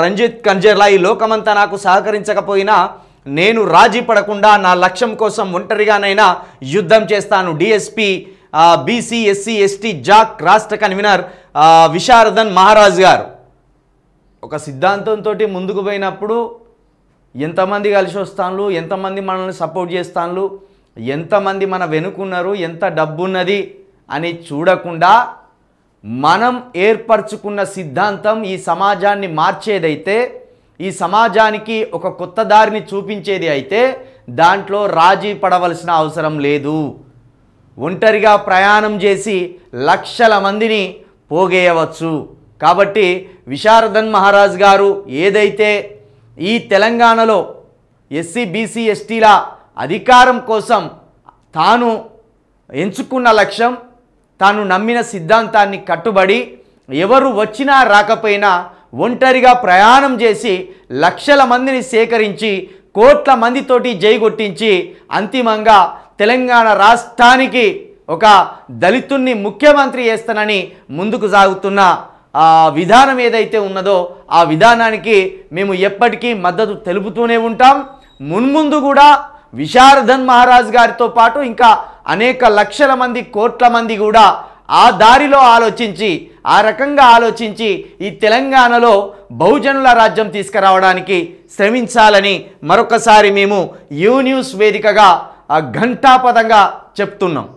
రంజిత్ కంజర్లా ఈ లోకమంతా నాకు సహకరించకపోయినా నేను రాజీ పడకుండా నా లక్ష్యం కోసం ఒంటరిగానైనా యుద్ధం చేస్తాను. DSP BC SC ST Jack రాష్ట్ర కన్వీనర్ విశారదన్ మహారాజ్ గారు ఒక సిద్ధాంతంతో ముందుకు పోయినప్పుడు ఎంతమంది కలిసి వస్తాను, ఎంతమంది మనల్ని సపోర్ట్ చేస్తాను, ఎంతమంది మన వెనుకున్నారు, ఎంత డబ్బున్నది అని చూడకుండా మనం ఏర్పరచుకున్న సిద్ధాంతం ఈ సమాజాన్ని మార్చేదైతే, ఈ సమాజానికి ఒక కొత్త దారిని చూపించేది అయితే దాంట్లో రాజీ పడవలసిన అవసరం లేదు. ఒంటరిగా ప్రయాణం చేసి లక్షల మందిని పోగేయవచ్చు. కాబట్టి విశారదన్ మహారాజ్ గారు ఏదైతే ఈ తెలంగాణలో ఎస్సీ బీసీ ఎస్టీల అధికారం కోసం తాను ఎంచుకున్న లక్ష్యం, తాను నమ్మిన సిద్ధాంతాన్ని కట్టుబడి ఎవరు వచ్చినా రాకపోయినా ఒంటరిగా ప్రయాణం చేసి లక్షల మందిని సేకరించి కోట్ల మందితోటి జైగొట్టించి అంతిమంగా తెలంగాణ రాష్ట్రానికి ఒక దళితుణ్ణి ముఖ్యమంత్రి చేస్తానని ముందుకు సాగుతున్న విధానం ఏదైతే ఉన్నదో ఆ విధానానికి మేము ఎప్పటికీ మద్దతు తెలుపుతూనే ఉంటాం. మున్ముందు కూడా విశారదన్ మహారాజ్ గారితో పాటు ఇంకా అనేక లక్షల మంది కోట్ల మంది కూడా ఆ దారిలో ఆలోచించి, ఆ రకంగా ఆలోచించి ఈ తెలంగాణలో బహుజనుల రాజ్యం తీసుకురావడానికి శ్రమించాలని మరొకసారి మేము యూ న్యూస్ వేదికగా ఘంటాపదంగా చెప్తున్నాం.